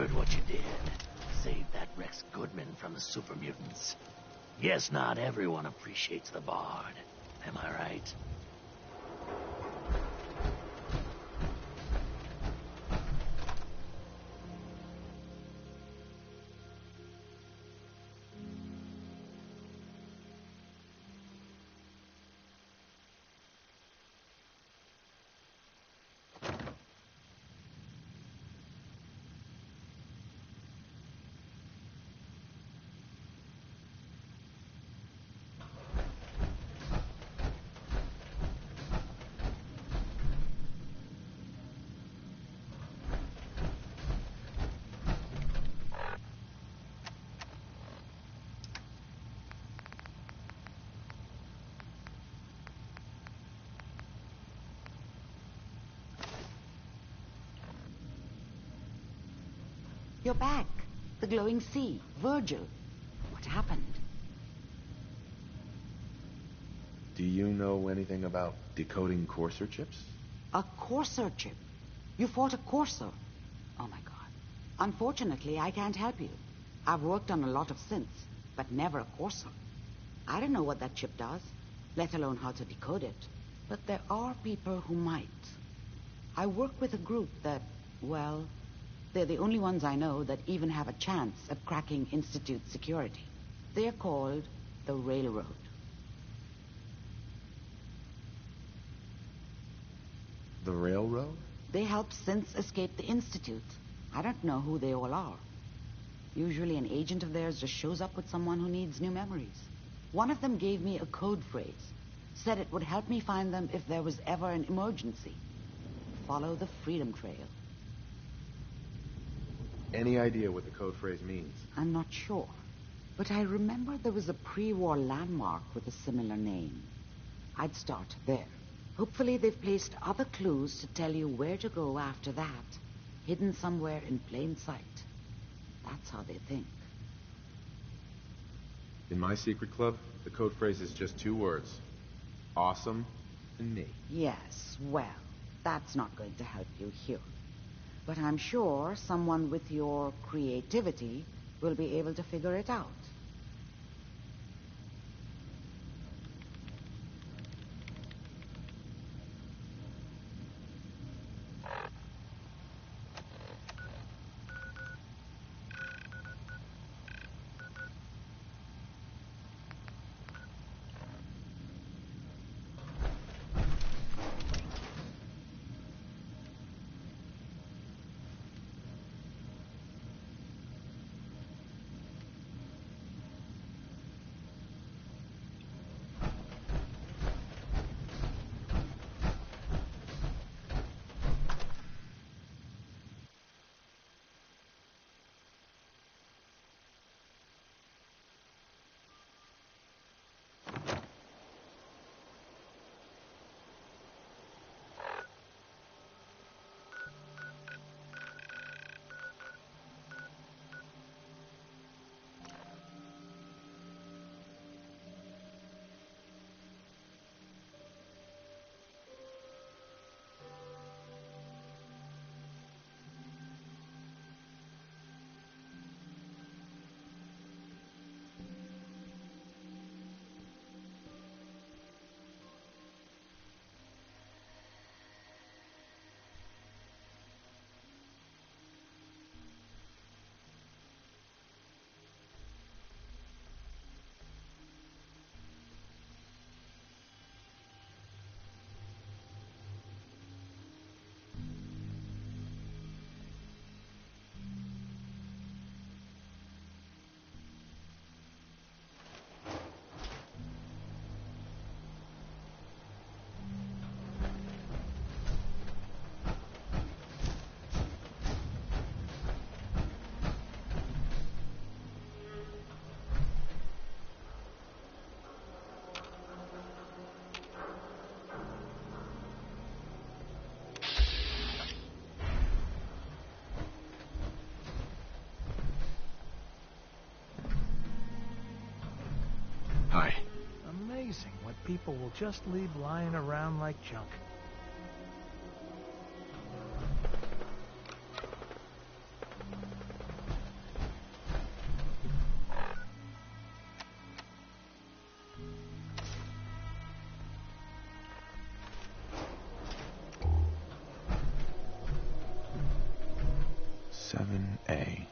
heard what you did. Saved that Rex Goodman from the super mutants. Yes, not everyone appreciates the Bard. Am I right? You're back. The glowing sea. Virgil. What happened? Do you know anything about decoding courser chips? A courser chip. You fought a courser. Oh my god. Unfortunately, I can't help you. I've worked on a lot of synths, but never a courser. I don't know what that chip does, let alone how to decode it. But there are people who might. I work with a group that, well, they're the only ones I know that even have a chance at cracking Institute security. They're called the Railroad. The Railroad? They help synths escape the Institute. I don't know who they all are. Usually an agent of theirs just shows up with someone who needs new memories. One of them gave me a code phrase. Said it would help me find them if there was ever an emergency. Follow the Freedom Trail. Any idea what the code phrase means? I'm not sure. But I remember there was a pre-war landmark with a similar name. I'd start there. Hopefully they've placed other clues to tell you where to go after that. Hidden somewhere in plain sight. That's how they think. In my secret club, the code phrase is just 2 words. Awesome and me. Yes, well, that's not going to help you here. But I'm sure someone with your creativity will be able to figure it out. Hi. Amazing what people will just leave lying around like junk. 7A.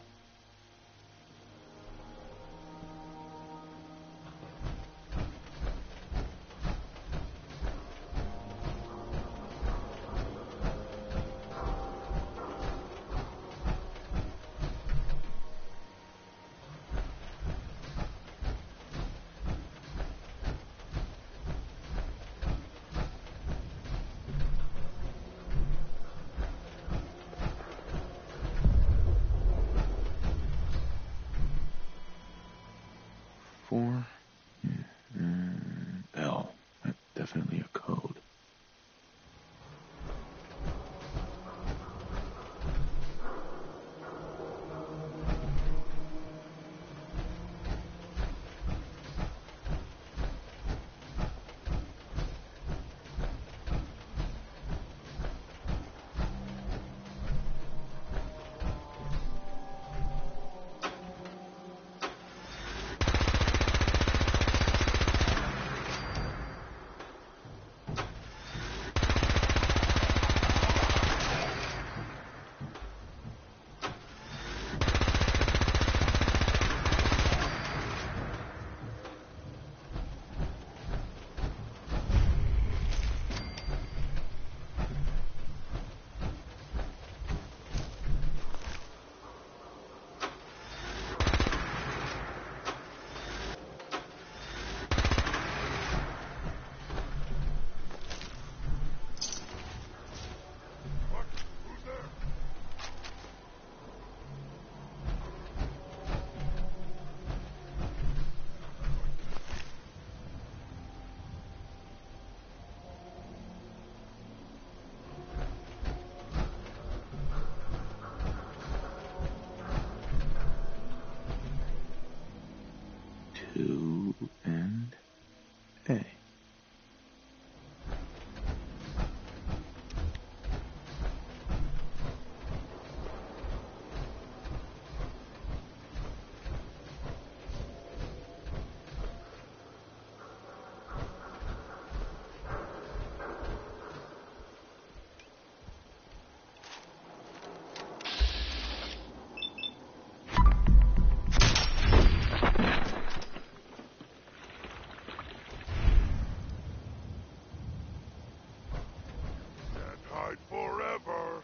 L. Definitely a code. And A. Forever.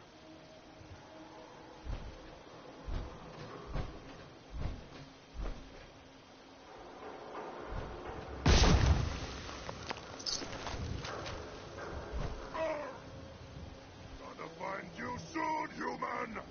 Gonna find you soon, human.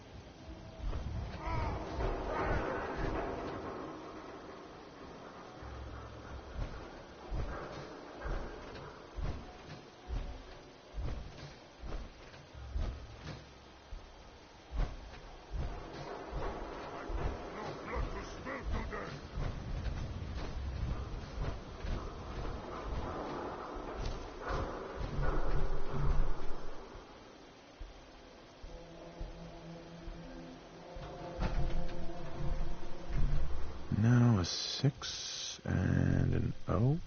Now a 6 and an O.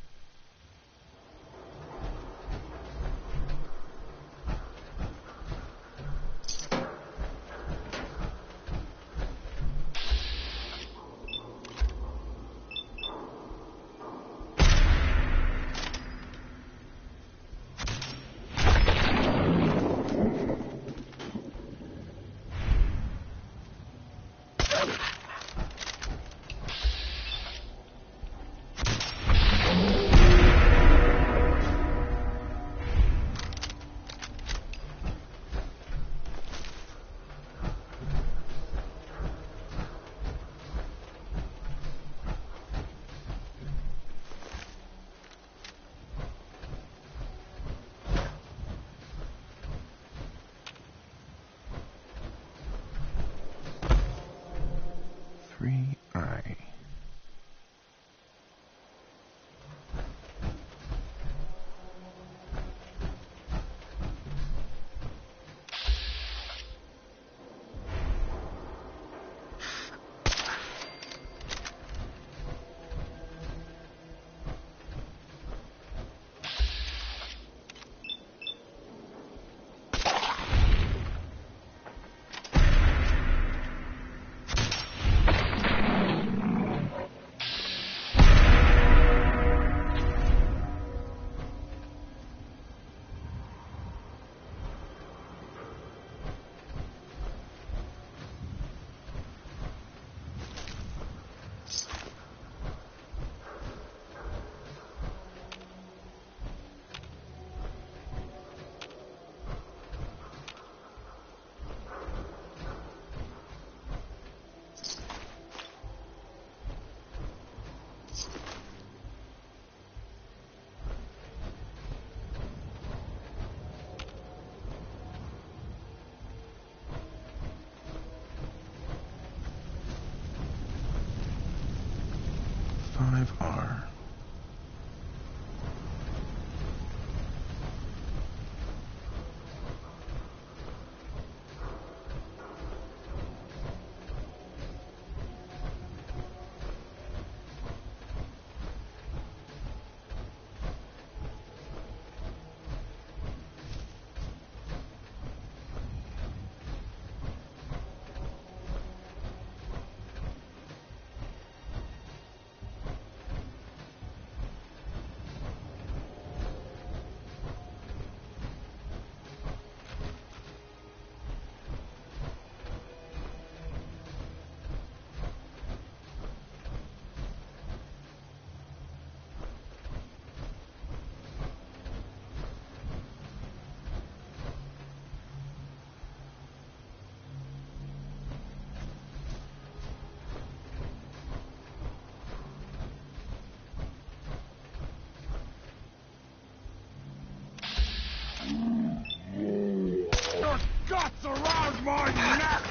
my neck!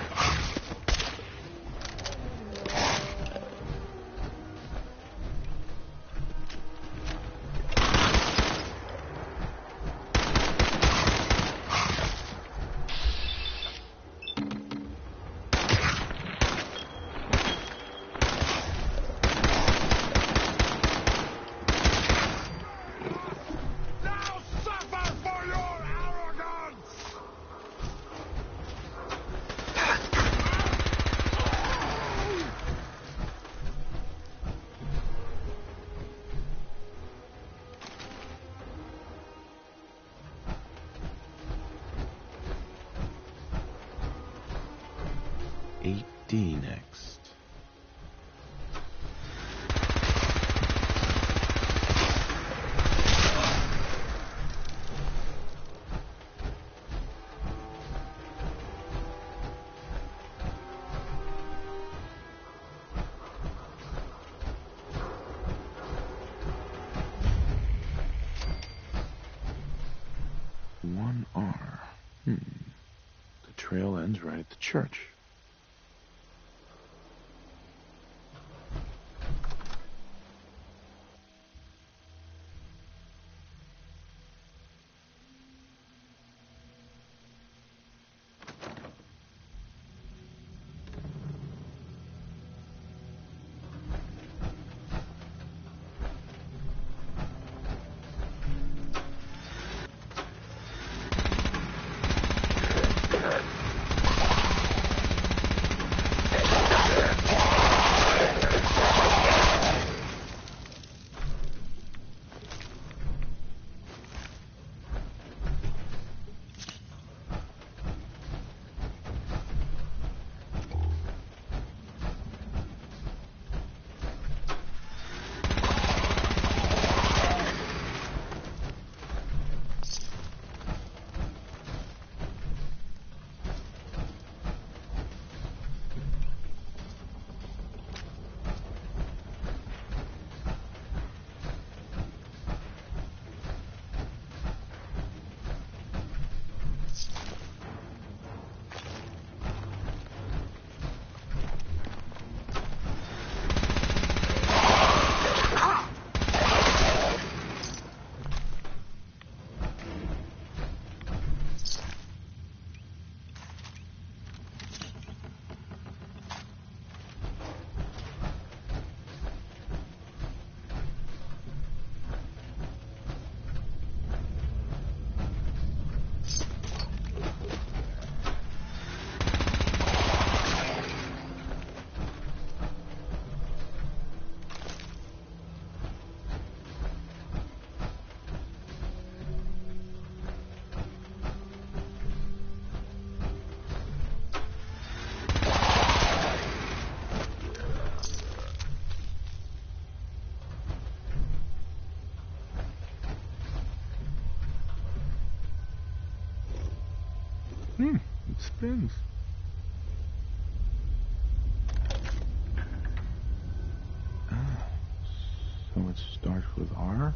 Now suffer for your arrogance! 8D next. One R. The trail ends right at the church. It spins. So it starts with R?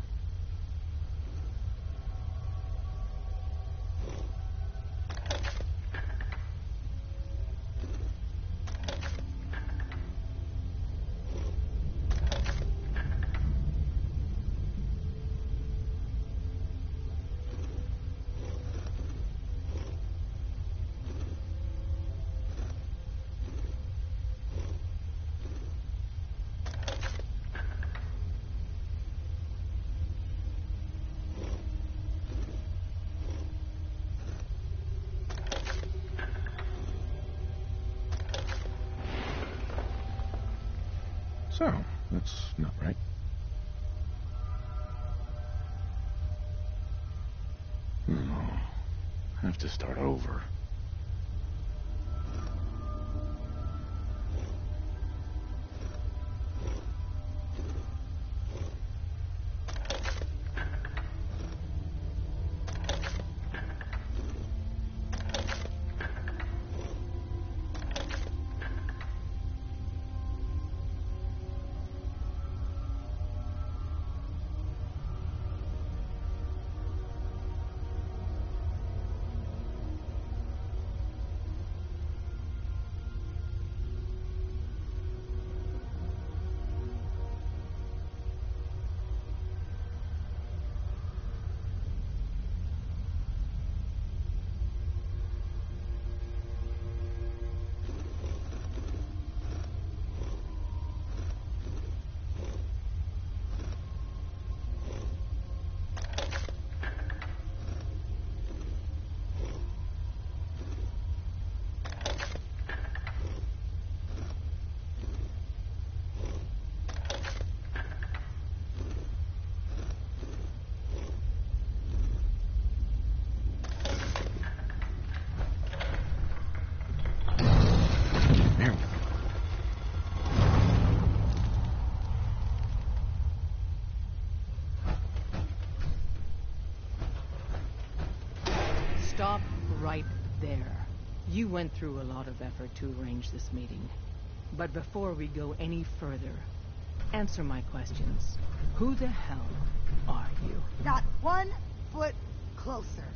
So, that's not right. Oh, I have to start over. Stop right there. You went through a lot of effort to arrange this meeting. But before we go any further, answer my questions. Who the hell are you? Not 1 foot closer.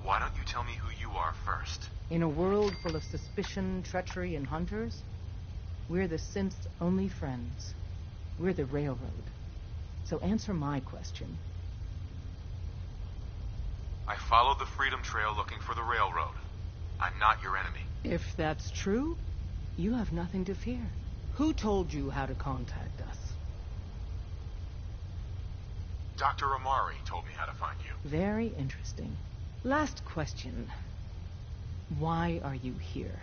Why don't you tell me who you are first? In a world full of suspicion, treachery, and hunters, we're the synth's only friends. We're the railroad. So answer my question. I followed the Freedom Trail looking for the railroad. I'm not your enemy. If that's true, you have nothing to fear. Who told you how to contact us? Dr. Amari told me how to find you. Very interesting. Last question. Why are you here?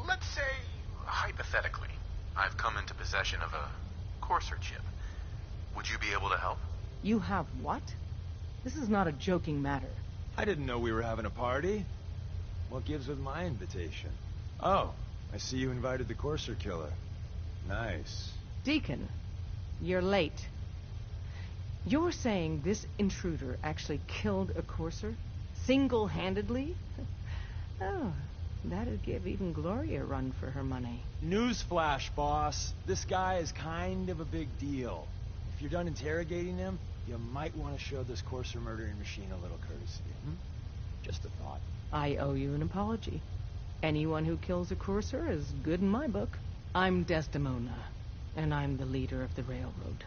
Let's say, hypothetically, I've come into possession of a Courser chip. Would you be able to help? You have what? This is not a joking matter. I didn't know we were having a party. What gives with my invitation? Oh, I see you invited the Courser killer. Nice. Deacon, you're late. You're saying this intruder actually killed a Courser? Single-handedly? Oh, that'd give even Gloria a run for her money. Newsflash, boss. This guy is kind of a big deal. If you're done interrogating him, you might want to show this Courser murdering machine a little courtesy. Just a thought. I owe you an apology. Anyone who kills a Courser is good in my book. I'm Desdemona, and I'm the leader of the railroad.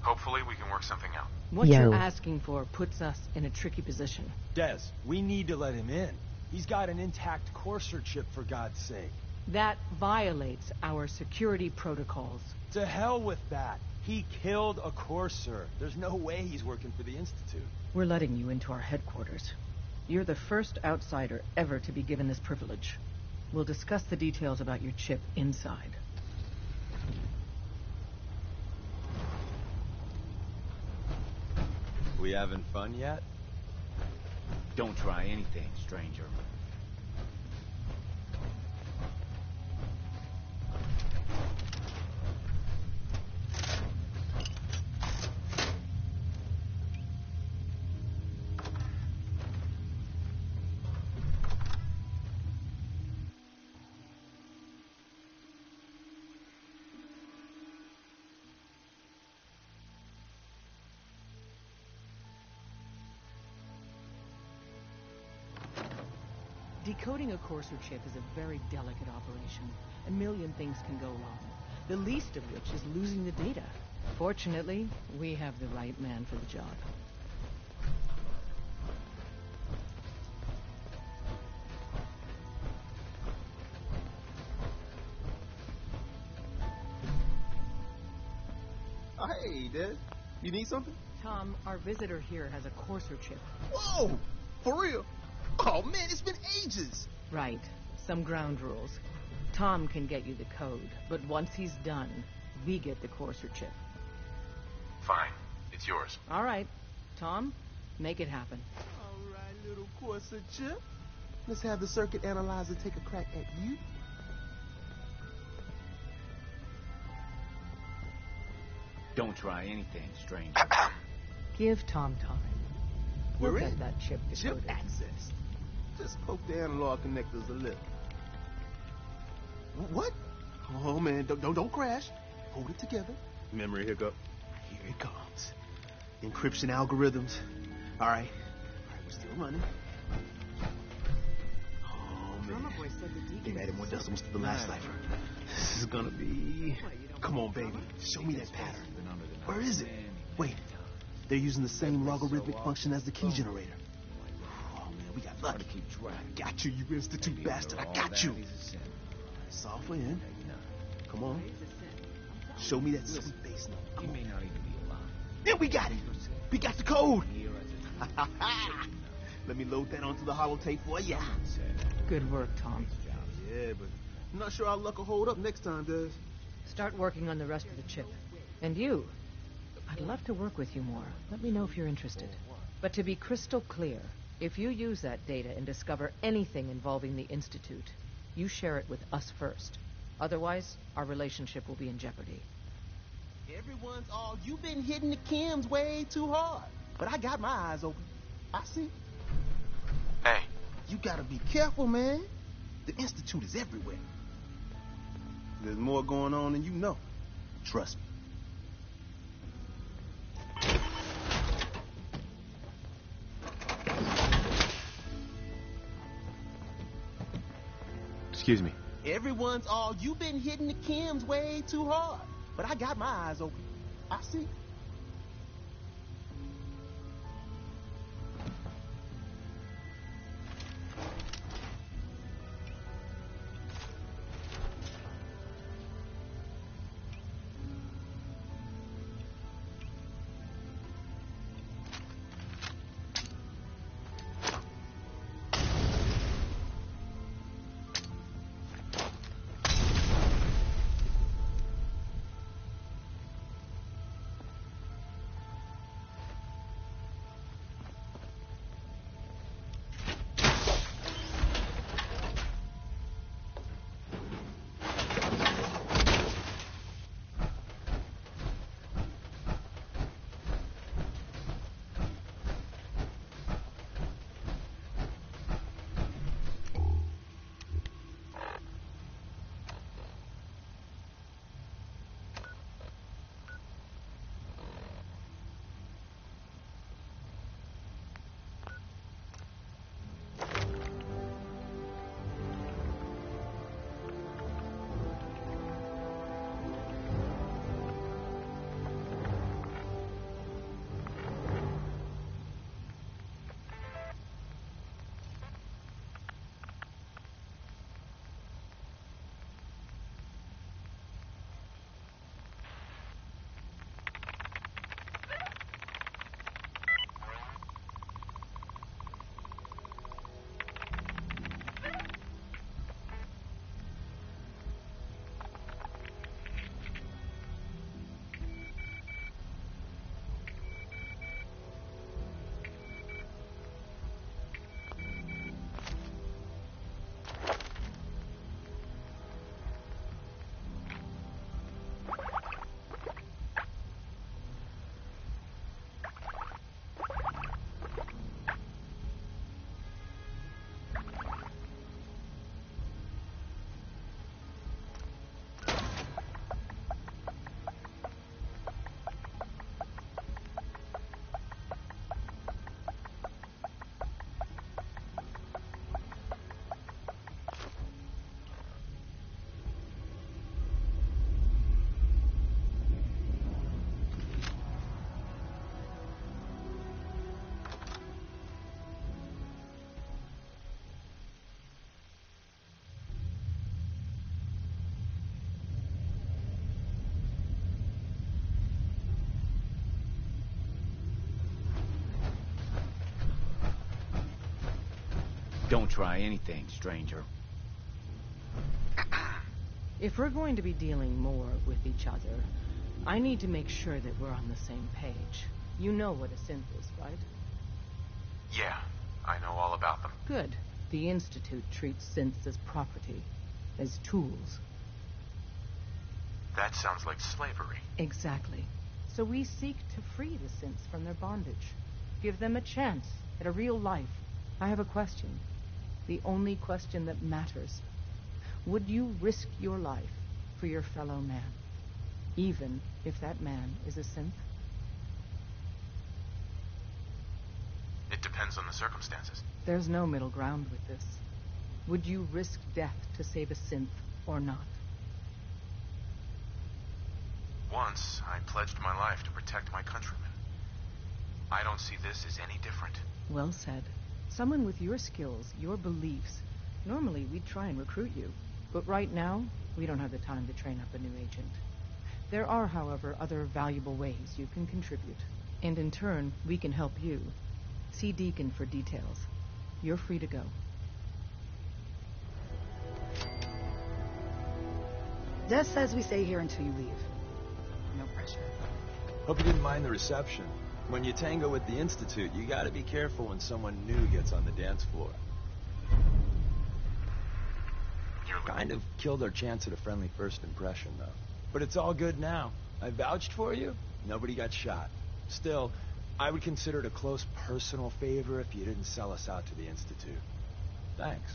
Hopefully we can work something out. What you're asking for puts us in a tricky position. Des, we need to let him in. He's got an intact Courser chip, for God's sake. That violates our security protocols. To hell with that. He killed a Courser. There's no way he's working for the Institute. We're letting you into our headquarters. You're the first outsider ever to be given this privilege. We'll discuss the details about your chip inside. We having fun yet? Don't try anything, stranger. Decoding a Courser chip is a very delicate operation. A million things can go wrong, the least of which is losing the data. Fortunately, we have the right man for the job. Oh, hey, Des. You need something? Tom, our visitor here has a Courser chip. Whoa! For real? Oh, man, it's been ages. Right. Some ground rules. Tom can get you the code, but once he's done, we get the Courser chip. Fine. It's yours. All right. Tom, make it happen. All right, little Courser chip. Let's have the circuit analyzer take a crack at you. Don't try anything, stranger. Give Tom time. We'll We're get in. that chip Chip decoded. access. Just poke the analog connectors a little. What? Oh, man, don't crash. Hold it together. Memory hiccup. Here it comes. Encryption algorithms. All right, we're still running. Oh, man. Boy said the They deacon added more decimals to the last cipher. This is gonna be... Come on, baby. Show me that pattern. Where is it? Wait. They're using the same logarithmic function as the key generator. Oh, man, we got lucky. Got you, you institute bastard. I got you. Software in. Come on. Show me that sweet bass note. Come on. Then we got it. We got the code. Let me load that onto the holotape for ya. Good work, Tom. Yeah, but I'm not sure our luck will hold up next time, Des. Start working on the rest of the chip. And you, I'd love to work with you more. Let me know if you're interested. But to be crystal clear, if you use that data and discover anything involving the Institute, you share it with us first. Otherwise, our relationship will be in jeopardy. Everyone's all, you've been hitting the chems way too hard. But I got my eyes open. I see. Hey. You gotta be careful, man. The Institute is everywhere. There's more going on than you know. Trust me. Excuse me. Everyone's all, you've been hitting the chems way too hard. But I got my eyes open. I see. Don't try anything, stranger. If we're going to be dealing more with each other, I need to make sure that we're on the same page. You know what a synth is, right? Yeah, I know all about them. Good. The Institute treats synths as property, as tools. That sounds like slavery. Exactly. So we seek to free the synths from their bondage. Give them a chance at a real life. I have a question. The only question that matters. Would you risk your life for your fellow man, even if that man is a synth? It depends on the circumstances. There's no middle ground with this. Would you risk death to save a synth or not? Once, I pledged my life to protect my countrymen. I don't see this as any different. Well said. Someone with your skills, your beliefs. Normally, we'd try and recruit you. But right now, we don't have the time to train up a new agent. There are, however, other valuable ways you can contribute. And in turn, we can help you. See Deacon for details. You're free to go. Just says we stay here until you leave. No pressure. Hope you didn't mind the reception. When you tango with the Institute, you gotta be careful when someone new gets on the dance floor. You're Kind of killed our chance at a friendly first impression, though. But it's all good now. I vouched for you. Nobody got shot. Still, I would consider it a close personal favor if you didn't sell us out to the Institute. Thanks.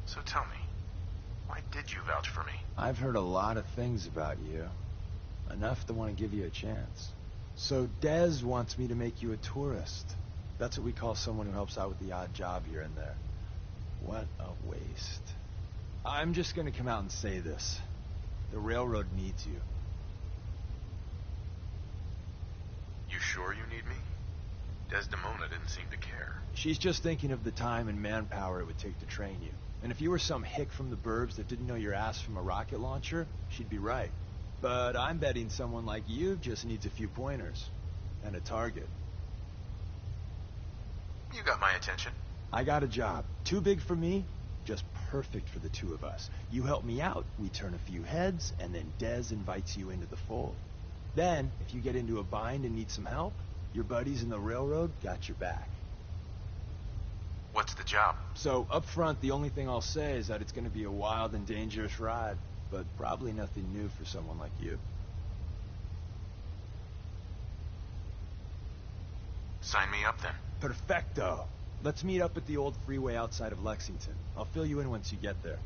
So tell me, why did you vouch for me? I've heard a lot of things about you. Enough to want to give you a chance. So Dez wants me to make you a tourist. That's what we call someone who helps out with the odd job here and there. What a waste. I'm just gonna come out and say this. The railroad needs you. You sure you need me? Desdemona didn't seem to care. She's just thinking of the time and manpower it would take to train you. And if you were some hick from the burbs that didn't know your ass from a rocket launcher, she'd be right. But I'm betting someone like you just needs a few pointers. And a target. You got my attention. I got a job. Too big for me, just perfect for the two of us. You help me out, we turn a few heads, and then Dez invites you into the fold. Then, if you get into a bind and need some help, your buddies in the railroad got your back. What's the job? So, up front, the only thing I'll say is that it's going to be a wild and dangerous ride, but probably nothing new for someone like you. Sign me up then. Perfecto. Let's meet up at the old freeway outside of Lexington. I'll fill you in once you get there.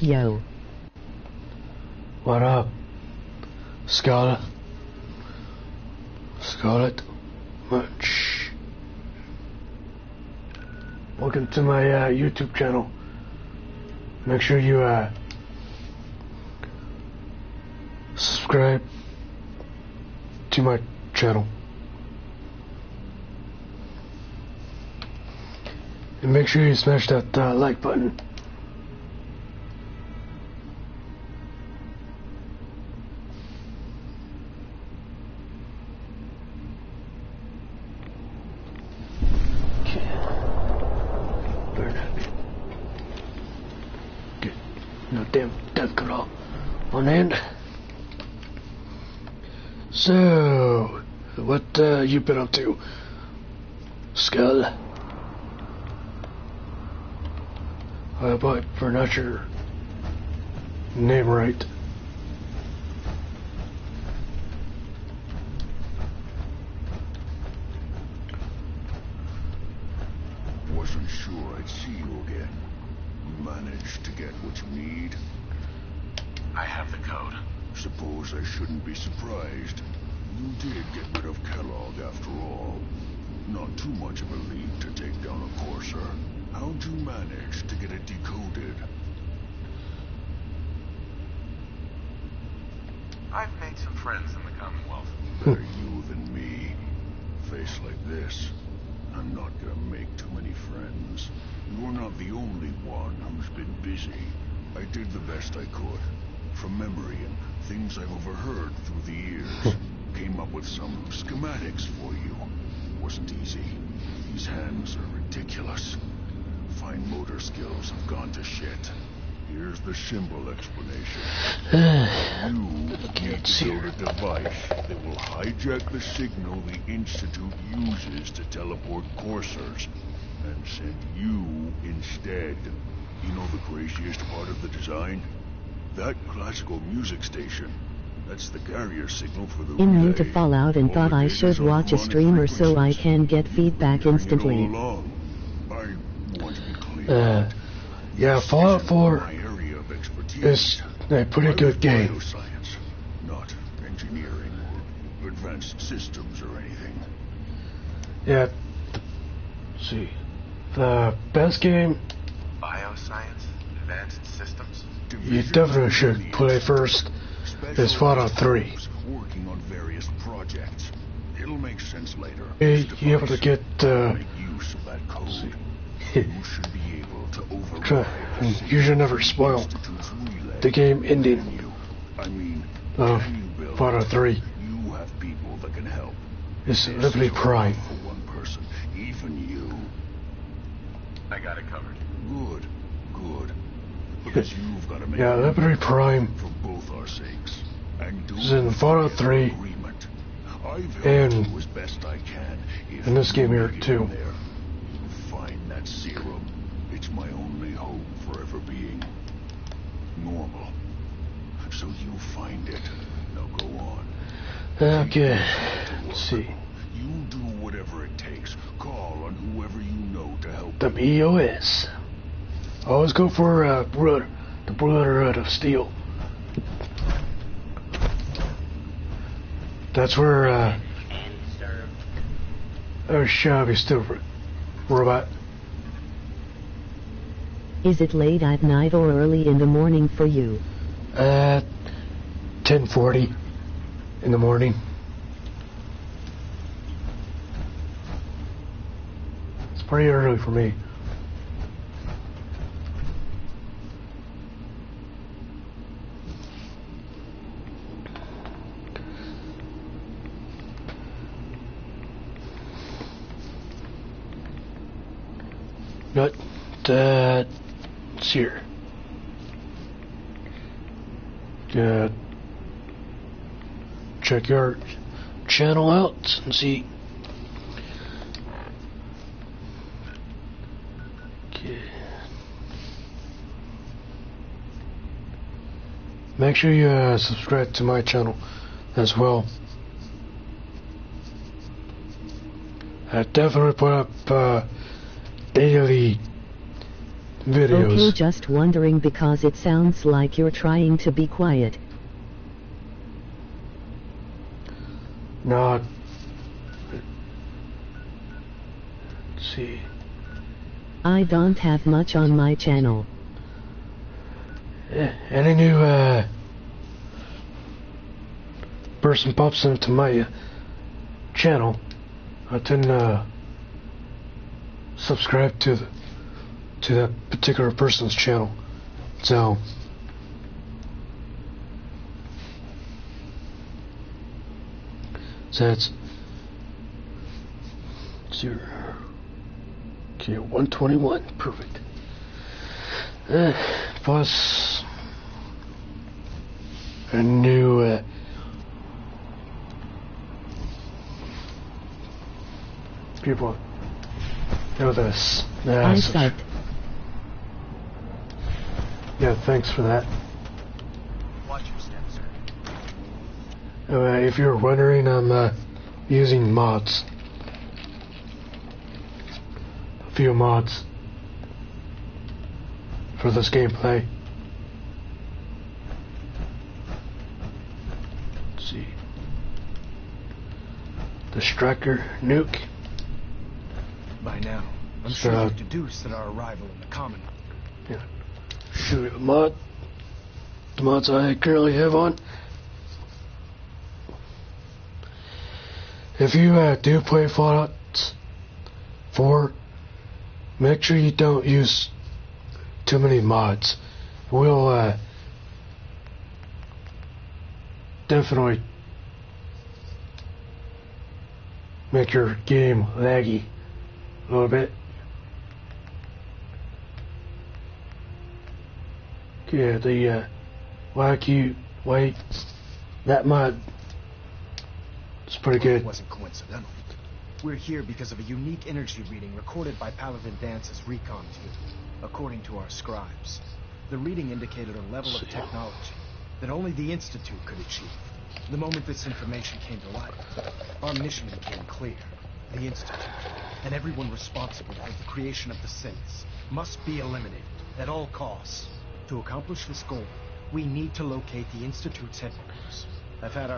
Yo. What up? Scarlet? Scarlet? Much. Welcome to my YouTube channel. Make sure you subscribe to my channel. And make sure you smash that like button. No damn death crawl on end. So, what you been up to, Skull? How about pronounce your name right? Wasn't sure I'd see you again. Managed to get what you need? I have the code. Suppose I shouldn't be surprised. You did get rid of Kellogg after all. Not too much of a leap to take down a Courser. How'd you manage to get it decoded? I've made some friends in the Commonwealth. Better you than me. Face like this, I'm not gonna make too many friends. You're not the only one who's been busy. I did the best I could. From memory and things I've overheard through the years. Came up with some schematics for you. Wasn't easy. These hands are ridiculous. Fine motor skills have gone to shit. Here's the symbol explanation. You need to build a device that will hijack the signal the Institute uses to teleport coursers, and send you instead. You know the craziest part of the design? That classical music station. That's the carrier signal for the I'm new relay. to Fallout and thought I should watch a streamer so I can get feedback instantly. Yeah, Fallout 4 is a pretty good game. Science, not engineering or advanced systems or anything. Yeah, let's see. The best game Bioscience? Advanced systems? you definitely should play first is Fallout 3. Working on various projects. It'll make sense later. You able to get Make use of that code. You should be able to override you should never spoil the game ending of Fallout 3. You have people that can help. It's Liberty Prime. For one person, even you. I got it covered. Good, good. Because you've got to make Yeah, Liberty Prime for both our sakes. And do is in Fallout 3 agreement. I've and helped you as best I can. If in this game you here get too. in there, you'll find that serum. It's my only hope for ever being normal. So you find it. Now go on. Okay, let's see. You do whatever it takes. Call on whoever you know to help. The BOS. Always go for the Brotherhood of Steel. That's where Shabby still robot. Is it late at night or early in the morning for you? 10:40 in the morning. It's pretty early for me. Not that. It's here. Check your channel out and see. Okay. Make sure you subscribe to my channel as well. I definitely put up daily videos. Okay, just wondering because it sounds like you're trying to be quiet. Not. Let's see. I don't have much on my channel. Any new person pops into my channel, I tend to subscribe to that particular person's channel. So that's 0. Okay, 121, perfect. Plus a new people know this. I subbed. Yeah, thanks for that. Watch your steps, sir. If you're wondering, I'm using mods. A few mods for this gameplay. Let's see. The Striker Nuke. By now, I'm sure you've deduced at our arrival in the Commonwealth. Yeah. Shoot a mod. The mods I currently have on. If you do play Fallout 4, make sure you don't use too many mods. We'll definitely make your game laggy a little bit. Yeah, the wait, that mod is pretty good. It wasn't coincidental. We're here because of a unique energy reading recorded by Paladin Dance's recon team. According to our scribes, the reading indicated a level of technology that only the Institute could achieve. The moment this information came to light, our mission became clear. The Institute, and everyone responsible for the creation of the synths, must be eliminated at all costs. To accomplish this goal, we need to locate the Institute's headquarters. I've had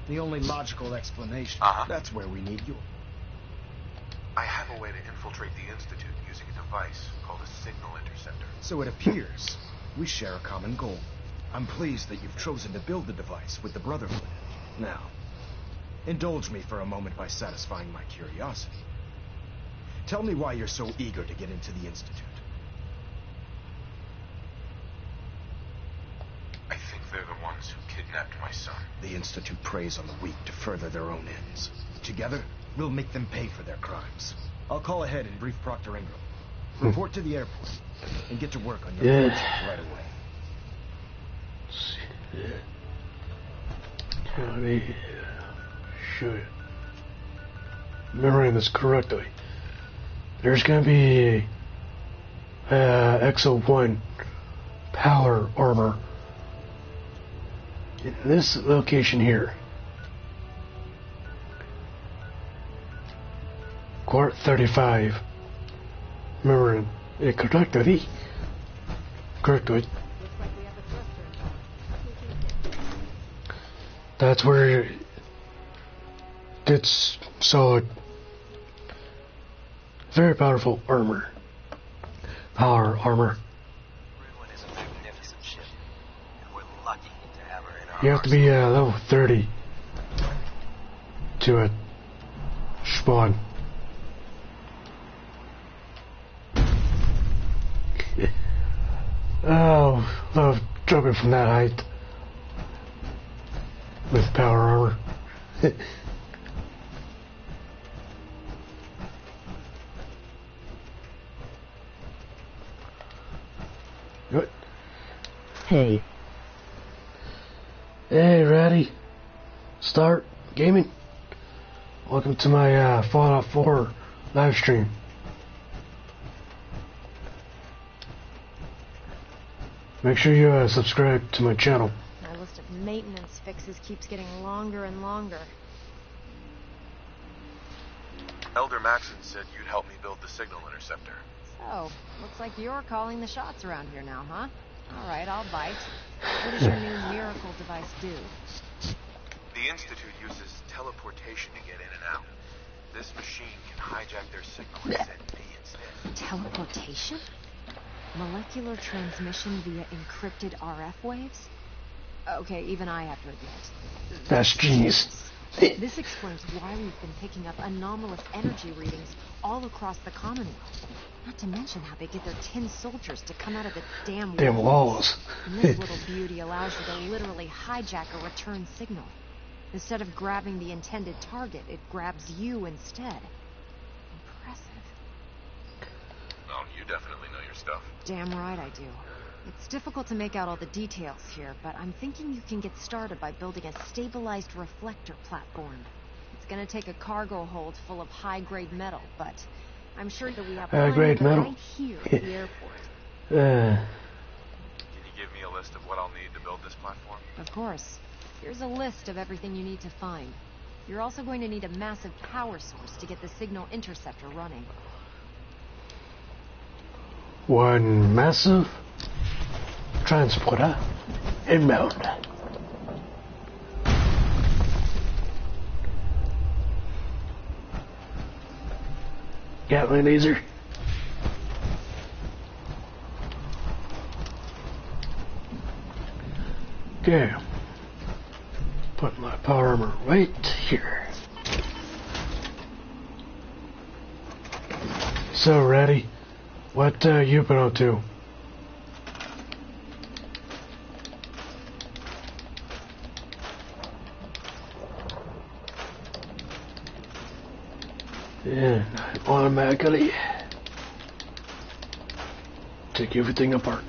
the only logical explanation. That's where we need you. I have a way to infiltrate the Institute using a device called a signal interceptor. So it appears we share a common goal. I'm pleased that you've chosen to build the device with the Brotherhood. Now, indulge me for a moment by satisfying my curiosity. Tell me why you're so eager to get into the Institute. I think they're the ones who kidnapped my son. The Institute preys on the weak to further their own ends. Together, we'll make them pay for their crimes. I'll call ahead and brief Proctor Ingram. Report to the airport and get to work on your project right away. Let me show you. Remembering this correctly, there's going to be Exo 1 power armor in this location here. Quart 35. Remembering it correctly. That's where it's solid. Very powerful armor. Power armor. Is a magnificent ship, and we're lucky to have her in our You have to be level 30 to spawn. Oh, love jumping from that height with power armor. Good. Hey. Hey, Ratty. Start gaming. Welcome to my Fallout 4 live stream. Make sure you subscribe to my channel. My list of maintenance fixes keeps getting longer and longer. Elder Maxon said you'd help me build the signal interceptor. So, looks like you're calling the shots around here now, huh? All right, I'll bite. What does your new miracle device do? The Institute uses teleportation to get in and out. This machine can hijack their signal and send me instead. Teleportation? Molecular transmission via encrypted RF waves? Okay, even I have to admit. That's genius. This explains why we've been picking up anomalous energy readings all across the Commonwealth. Not to mention how they get their tin soldiers to come out of the damn walls. And this little beauty allows you to literally hijack a return signal. Instead of grabbing the intended target, it grabs you instead. Impressive. Oh, you definitely know your stuff. Damn right I do. It's difficult to make out all the details here, but I'm thinking you can get started by building a stabilized reflector platform. It's gonna take a cargo hold full of high-grade metal, but I'm sure that we have plenty of it right here at the airport. Can you give me a list of what I'll need to build this platform? Of course. Here's a list of everything you need to find. You're also going to need a massive power source to get the signal interceptor running. One massive transporter inbound. Gatling laser. Okay. Put my power armor right here. So, Ratty, what you been up to? And I automatically take everything apart.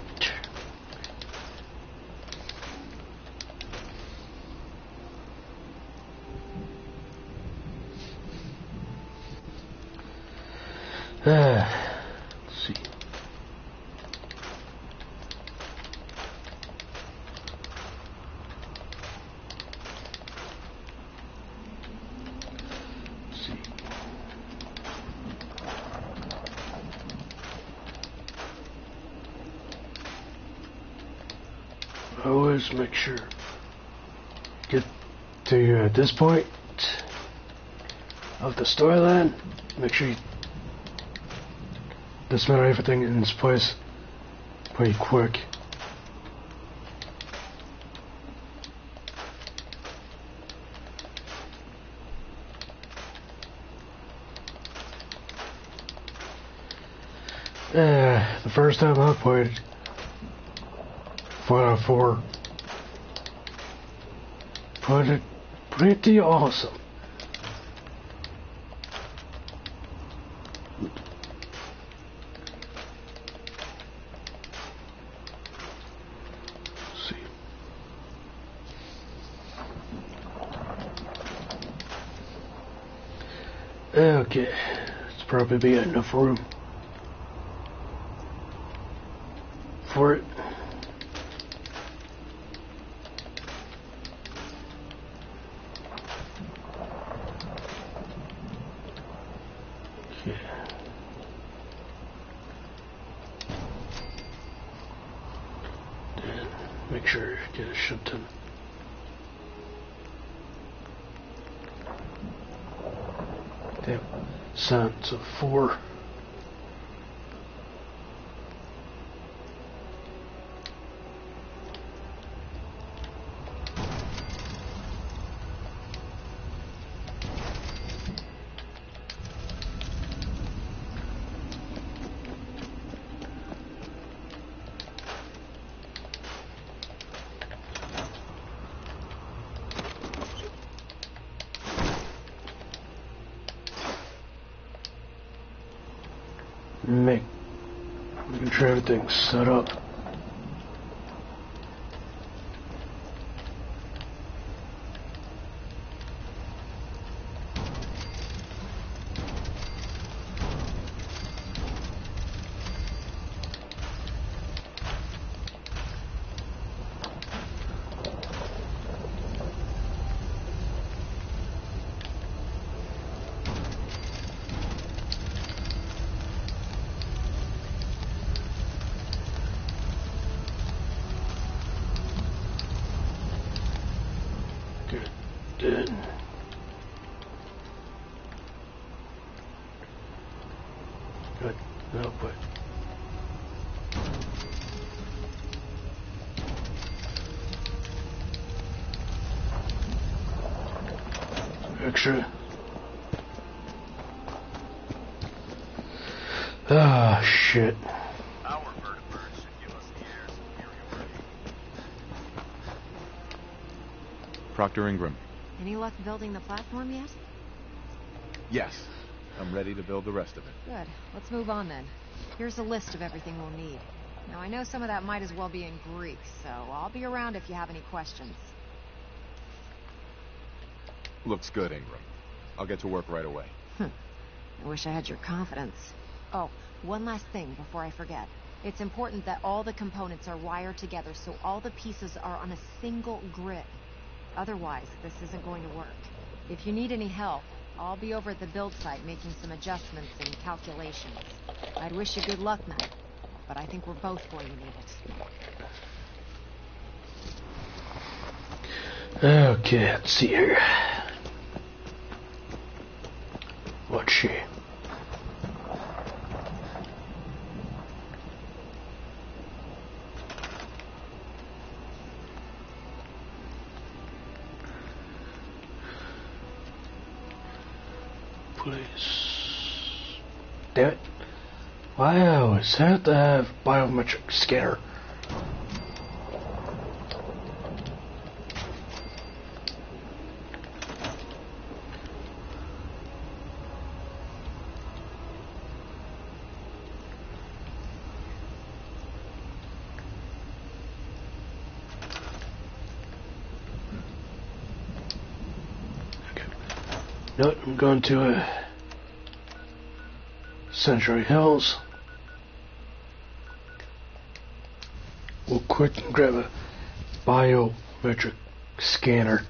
Let's see. Always make sure get to this point of the storyline. Make sure you dismantle everything in its place pretty quick. The first time I played Fallout 4, put it pretty awesome. Let's see. Okay, it's probably be enough room for it. Okay. Then make sure you get a shit ton. Damn. Sounds of 4. Make sure everything's set up. Good. Good. No, but extra. Ah, shit. Proctor Ingram. Any luck building the platform yet? Yes. I'm ready to build the rest of it. Good. Let's move on then. Here's a list of everything we'll need. Now, I know some of that might as well be in Greek, so I'll be around if you have any questions. Looks good, Ingram. I'll get to work right away. I wish I had your confidence. Oh, one last thing before I forget. It's important that all the components are wired together so all the pieces are on a single grid. Otherwise, this isn't going to work. If you need any help, I'll be over at the build site making some adjustments and calculations. I'd wish you good luck, Knight, but I think we're both going to need it. Okay, let's see here. What's she? Police. Damn it. Why I always have to have biometric scanner? Nope, I'm going to Century Hills. We'll quick and grab a biometric scanner.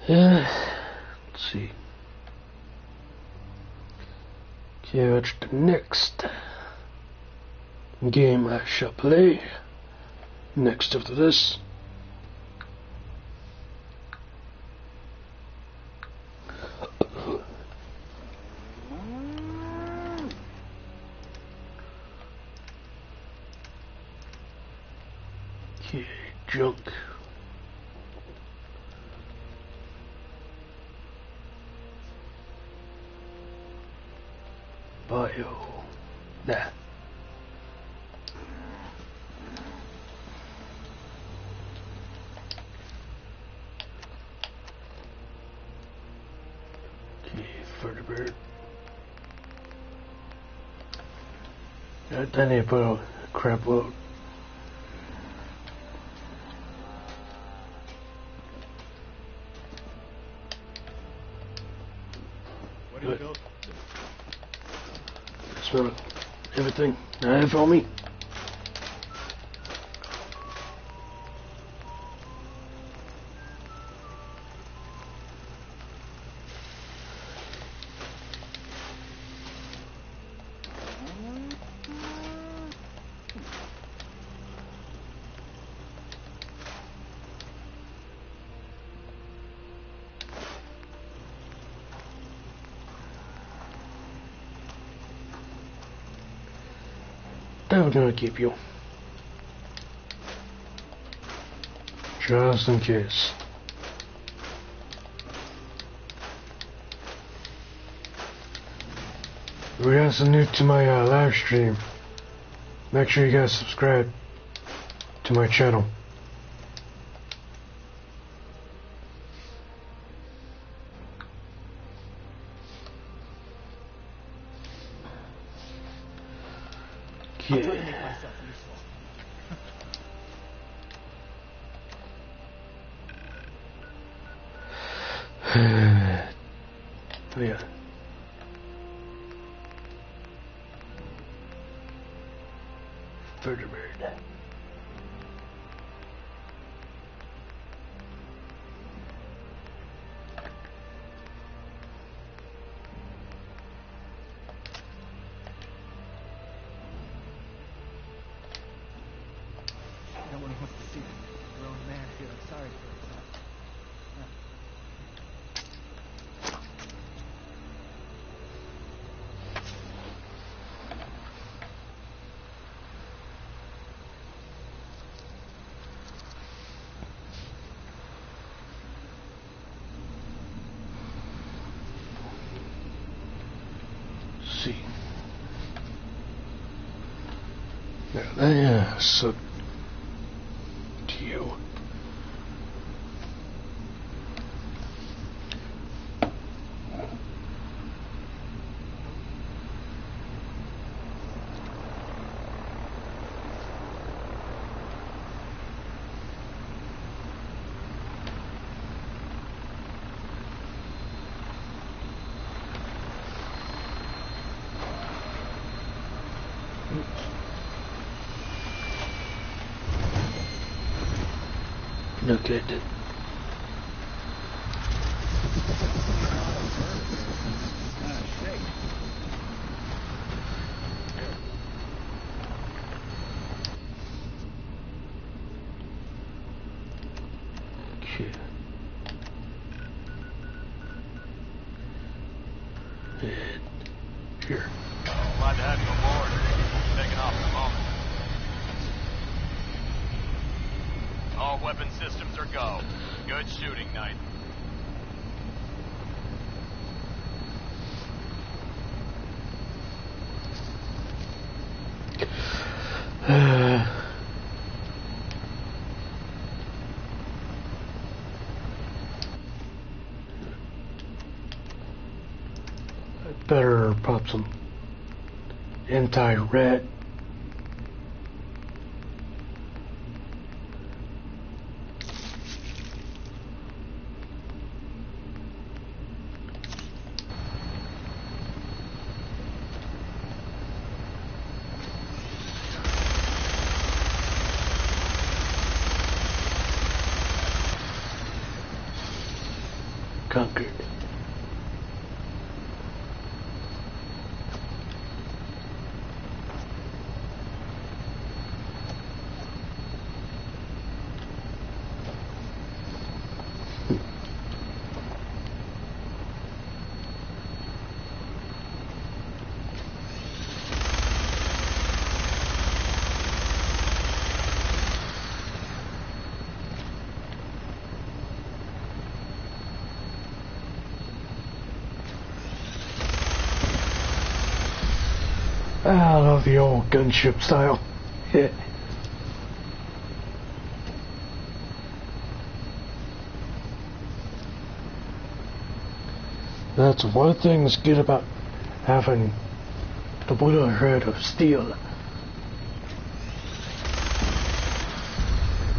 Let's see. Okay, what's the next game I shall play? Next after this. Okay, junk. Bio. Nah. Okay, vertebrate. I need to put a crap load. What do you go? Smell everything I have on me. I'm gonna keep you. Just in case. If you guys are new to my live stream, make sure you guys subscribe to my channel. I'm trying to make myself useful. Oh yeah. Vertebrate. No one wants to see a grown man feeling sorry for himself. See. Yeah, so to you. No good. Okay. And here. All weapon systems are go. Good shooting, Knight. Better pop some anti-red. Conquered. I love the old gunship style. Yeah. That's one thing that's good about having the bullet head of steel.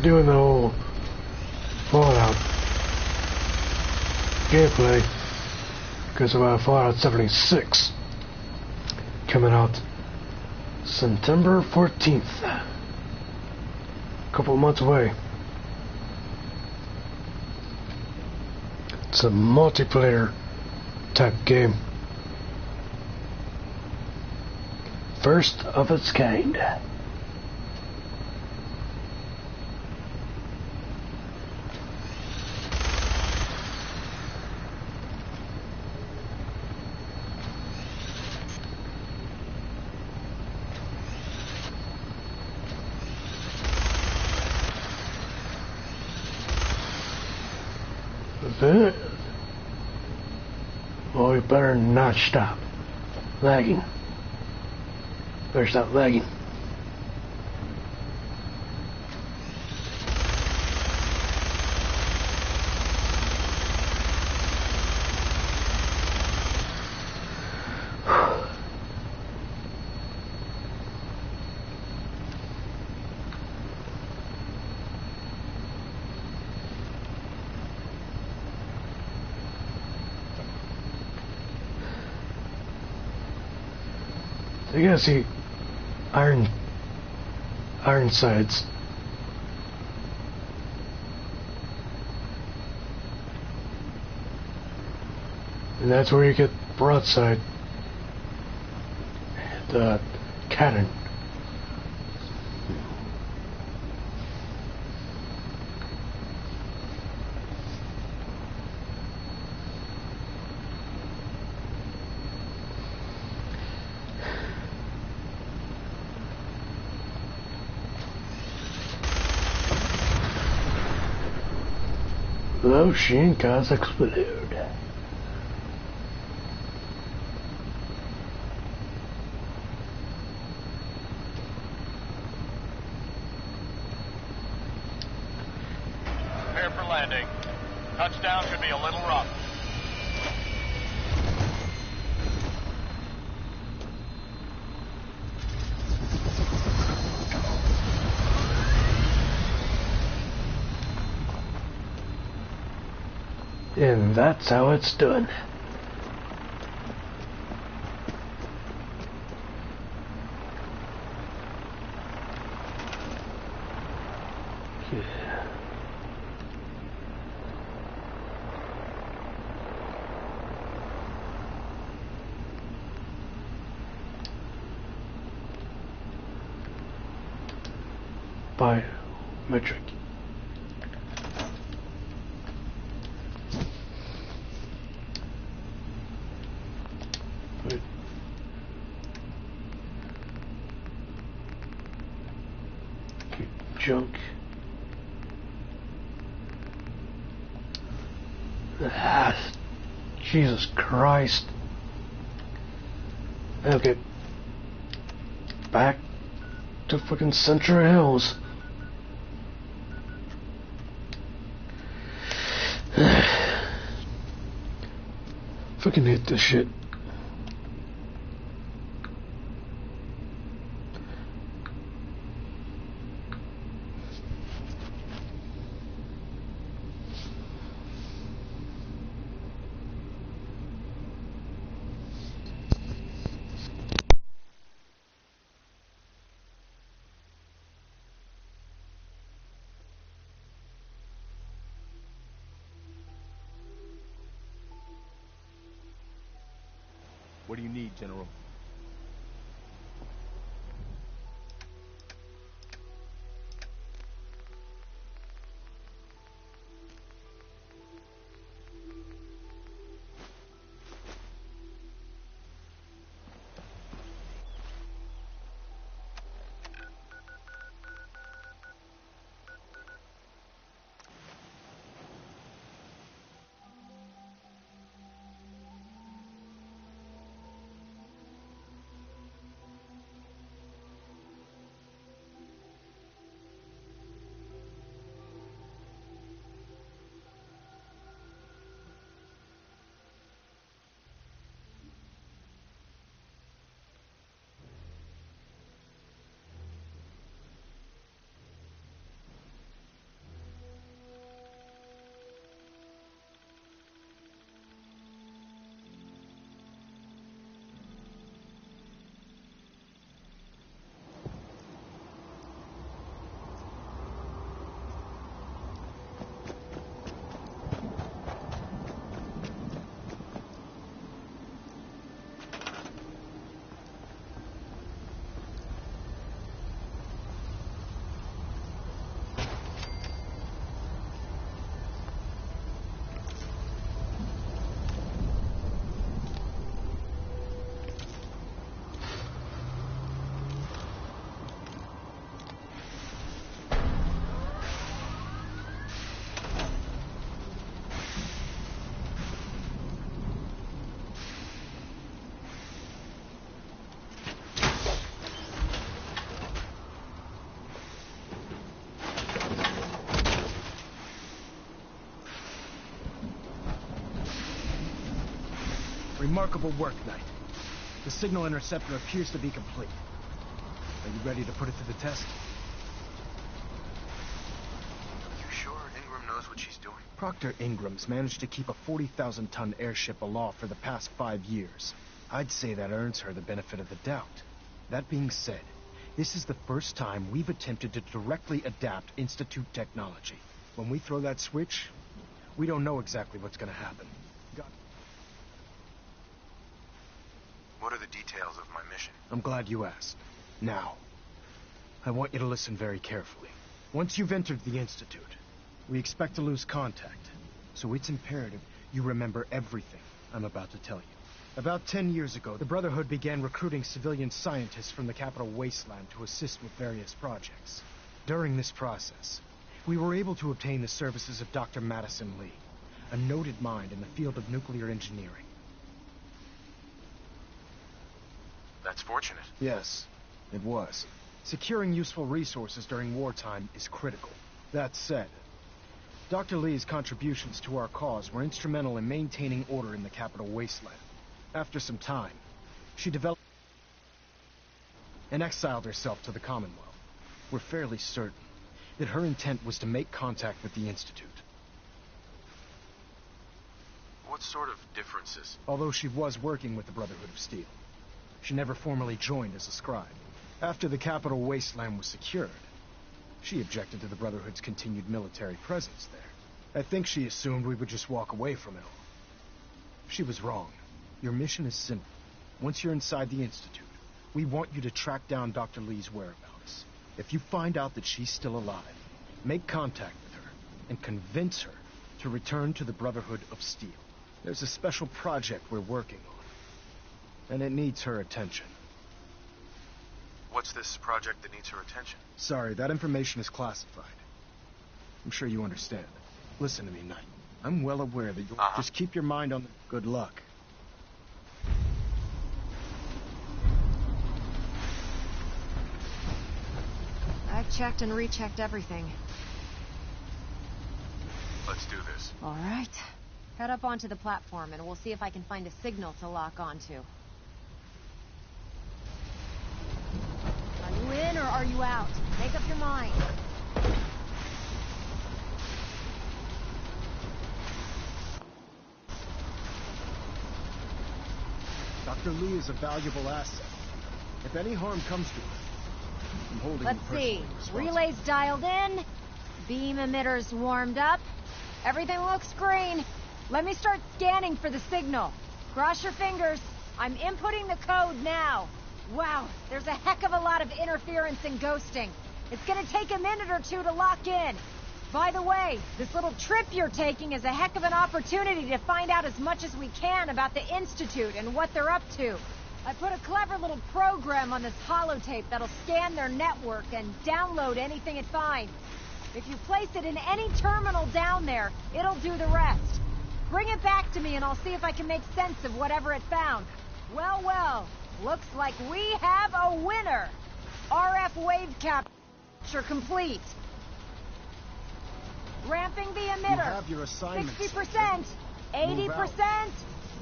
Doing the whole Fallout gameplay because of Fallout 76 coming out September 14th. A couple months away. It's a multiplayer type game. First of its kind. Oh, you better not stop lagging. Better stop lagging. You gotta see iron sides. And that's where you get broadside. The cannon. Machine cars explode. Prepare for landing. Touchdown should be a little rough. And that's how it's done. Yeah. Biometric. Junk. Jesus Christ. Okay. Back to fucking Central Hills. Fucking hate this shit. What do you need, General? Remarkable work, Knight. The signal interceptor appears to be complete. Are you ready to put it to the test? You sure Ingram knows what she's doing? Proctor Ingram's managed to keep a 40,000-ton airship aloft for the past 5 years. I'd say that earns her the benefit of the doubt. That being said, this is the first time we've attempted to directly adapt Institute technology. When we throw that switch, we don't know exactly what's going to happen. What are the details of my mission? I'm glad you asked. Now, I want you to listen very carefully. Once you've entered the Institute, we expect to lose contact, so it's imperative you remember everything I'm about to tell you. About 10 years ago, the Brotherhood began recruiting civilian scientists from the capital wasteland to assist with various projects. During this process, we were able to obtain the services of Dr. Madison Lee, a noted mind in the field of nuclear engineering. That's fortunate. Yes, it was. Securing useful resources during wartime is critical. That said, Dr. Lee's contributions to our cause were instrumental in maintaining order in the capital wasteland. After some time, she developed and exiled herself to the Commonwealth. We're fairly certain that her intent was to make contact with the Institute. What sort of differences? Although she was working with the Brotherhood of Steel, she never formally joined as a scribe. After the capital wasteland was secured, she objected to the Brotherhood's continued military presence there. I think she assumed we would just walk away from it all. She was wrong. Your mission is simple. Once you're inside the Institute, we want you to track down Dr. Lee's whereabouts. If you find out that she's still alive, make contact with her and convince her to return to the Brotherhood of Steel. There's a special project we're working on, and it needs her attention. What's this project that needs her attention? Sorry, that information is classified. I'm sure you understand. Listen to me, Knight. I'm well aware that you'll... Just keep your mind on the... Good luck. I've checked and rechecked everything. Let's do this. All right. Head up onto the platform, and we'll see if I can find a signal to lock onto. Are you in or are you out? Make up your mind. Dr. Lee is a valuable asset. If any harm comes to her, I'm holding Let's you see. responsible. Relays dialed in. Beam emitters warmed up. Everything looks green. Let me start scanning for the signal. Cross your fingers. I'm inputting the code now. Wow, there's a heck of a lot of interference and ghosting. It's gonna take a minute or two to lock in. By the way, this little trip you're taking is a heck of an opportunity to find out as much as we can about the Institute and what they're up to. I put a clever little program on this holotape that'll scan their network and download anything it finds. If you place it in any terminal down there, it'll do the rest. Bring it back to me and I'll see if I can make sense of whatever it found. Well, well, looks like we have a winner. RF wave capture complete. Ramping the emitter. You have your assignment. 60%, 80%.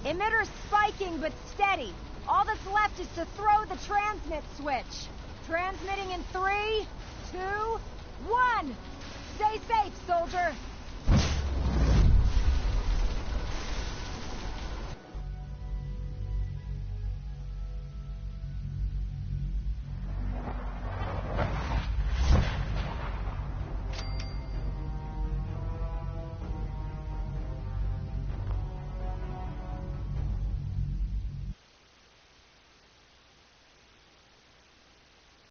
Emitter's spiking but steady. All that's left is to throw the transmit switch. Transmitting in 3, 2, 1. Stay safe, soldier.